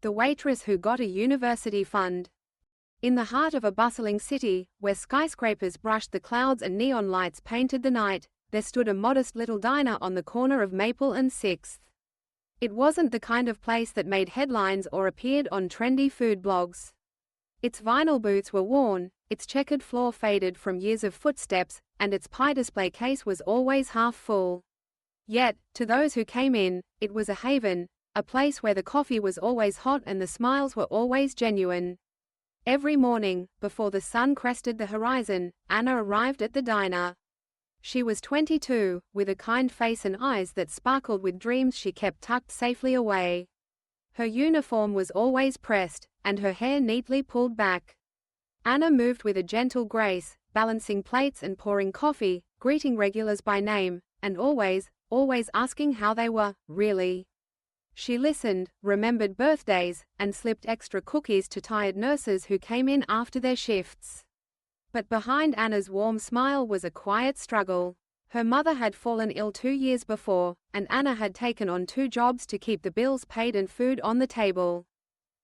The waitress who got a university fund. In the heart of a bustling city, where skyscrapers brushed the clouds and neon lights painted the night, there stood a modest little diner on the corner of Maple and 6th. It wasn't the kind of place that made headlines or appeared on trendy food blogs. Its vinyl boots were worn, its checkered floor faded from years of footsteps, and its pie display case was always half full. Yet, to those who came in, it was a haven, a place where the coffee was always hot and the smiles were always genuine. Every morning, before the sun crested the horizon, Anna arrived at the diner. She was 22, with a kind face and eyes that sparkled with dreams she kept tucked safely away. Her uniform was always pressed, and her hair neatly pulled back. Anna moved with a gentle grace, balancing plates and pouring coffee, greeting regulars by name, and always asking how they were, really. She listened, remembered birthdays, and slipped extra cookies to tired nurses who came in after their shifts. But behind Anna's warm smile was a quiet struggle. Her mother had fallen ill 2 years before, and Anna had taken on 2 jobs to keep the bills paid and food on the table.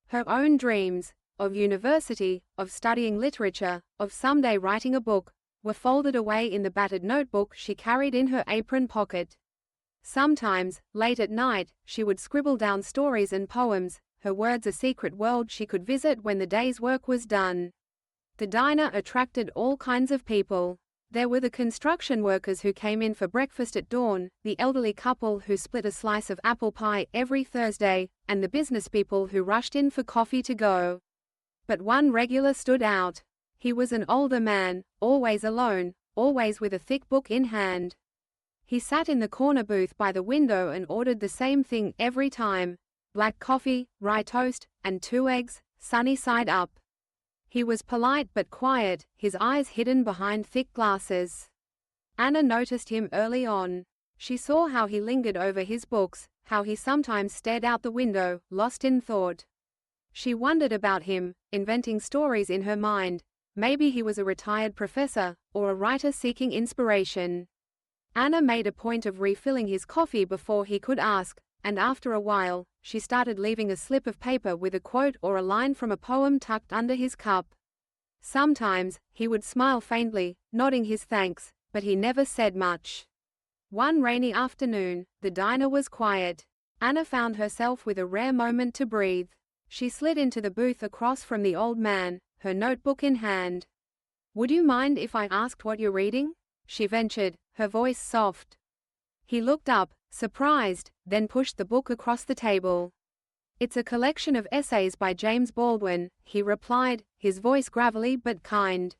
Her own dreams, of university, of studying literature, of someday writing a book, were folded away in the battered notebook she carried in her apron pocket. Sometimes, late at night, she would scribble down stories and poems, her words a secret world she could visit when the day's work was done. The diner attracted all kinds of people. There were the construction workers who came in for breakfast at dawn, the elderly couple who split a slice of apple pie every Thursday, and the business people who rushed in for coffee to go. But one regular stood out. He was an older man, always alone, always with a thick book in hand. He sat in the corner booth by the window and ordered the same thing every time: black coffee, rye toast, and 2 eggs, sunny side up. He was polite but quiet, his eyes hidden behind thick glasses. Anna noticed him early on. She saw how he lingered over his books, how he sometimes stared out the window, lost in thought. She wondered about him, inventing stories in her mind. Maybe he was a retired professor, or a writer seeking inspiration. Anna made a point of refilling his coffee before he could ask, and after a while, she started leaving a slip of paper with a quote or a line from a poem tucked under his cup. Sometimes, he would smile faintly, nodding his thanks, but he never said much. One rainy afternoon, the diner was quiet. Anna found herself with a rare moment to breathe. She slid into the booth across from the old man, her notebook in hand. "Would you mind if I asked what you're reading?" she ventured, her voice soft. He looked up, surprised, then pushed the book across the table. "It's a collection of essays by James Baldwin," he replied, his voice gravelly but kind.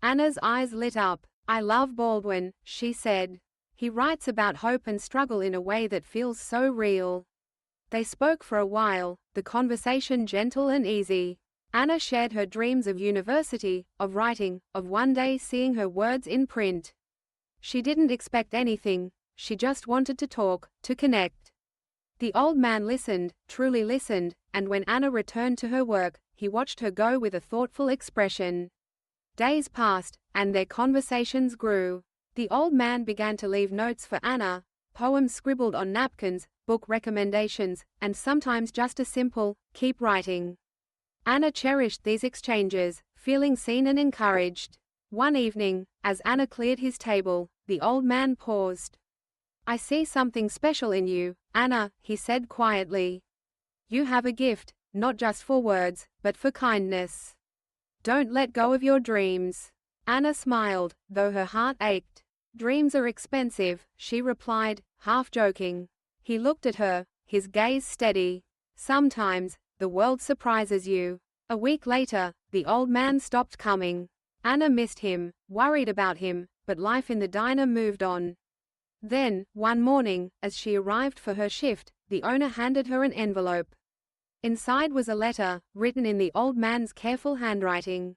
Anna's eyes lit up. "I love Baldwin," she said. "He writes about hope and struggle in a way that feels so real." They spoke for a while, the conversation gentle and easy. Anna shared her dreams of university, of writing, of one day seeing her words in print. She didn't expect anything. She just wanted to talk, to connect. The old man listened, truly listened, and when Anna returned to her work, he watched her go with a thoughtful expression. Days passed, and their conversations grew. The old man began to leave notes for Anna, poems scribbled on napkins, book recommendations, and sometimes just a simple, "keep writing." Anna cherished these exchanges, feeling seen and encouraged. One evening, as Anna cleared his table, the old man paused. "I see something special in you, Anna," he said quietly. "You have a gift, not just for words, but for kindness. Don't let go of your dreams." Anna smiled, though her heart ached. "Dreams are expensive," she replied, half joking. He looked at her, his gaze steady. "Sometimes, the world surprises you." A week later, the old man stopped coming. Anna missed him, worried about him, but life in the diner moved on. Then, one morning, as she arrived for her shift, the owner handed her an envelope. Inside was a letter, written in the old man's careful handwriting.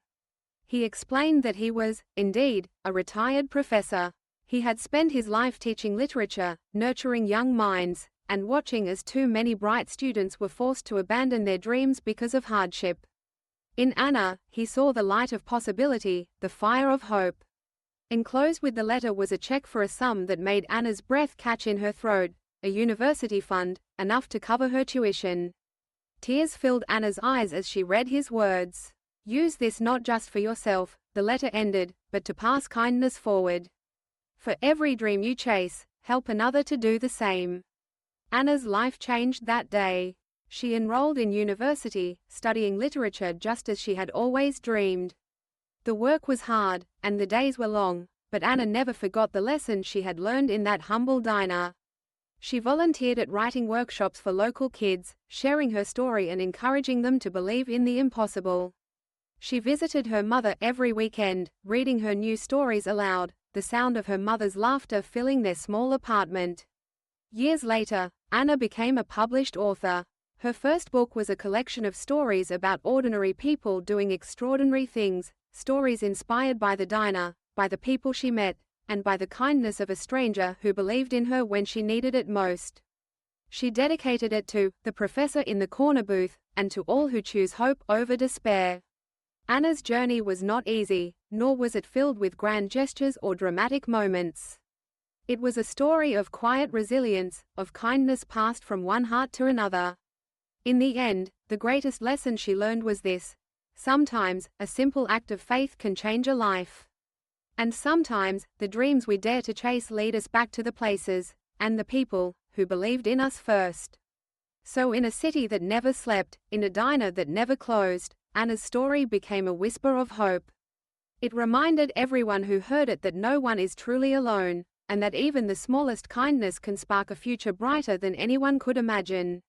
He explained that he was, indeed, a retired professor. He had spent his life teaching literature, nurturing young minds, and watching as too many bright students were forced to abandon their dreams because of hardship. In Anna, he saw the light of possibility, the fire of hope. Enclosed with the letter was a check for a sum that made Anna's breath catch in her throat, a university fund, enough to cover her tuition. Tears filled Anna's eyes as she read his words. Use this not just for yourself, the letter ended, but to pass kindness forward. For every dream you chase, help another to do the same. Anna's life changed that day. She enrolled in university, studying literature just as she had always dreamed. The work was hard, and the days were long, but Anna never forgot the lesson she had learned in that humble diner. She volunteered at writing workshops for local kids, sharing her story and encouraging them to believe in the impossible. She visited her mother every weekend, reading her new stories aloud, the sound of her mother's laughter filling their small apartment. Years later, Anna became a published author. Her first book was a collection of stories about ordinary people doing extraordinary things, stories inspired by the diner, by the people she met, and by the kindness of a stranger who believed in her when she needed it most. She dedicated it to the professor in the corner booth, and to all who choose hope over despair. Anna's journey was not easy, nor was it filled with grand gestures or dramatic moments. It was a story of quiet resilience, of kindness passed from one heart to another. In the end, the greatest lesson she learned was this: sometimes, a simple act of faith can change a life. And sometimes, the dreams we dare to chase lead us back to the places, and the people, who believed in us first. So in a city that never slept, in a diner that never closed, Anna's story became a whisper of hope. It reminded everyone who heard it that no one is truly alone, and that even the smallest kindness can spark a future brighter than anyone could imagine.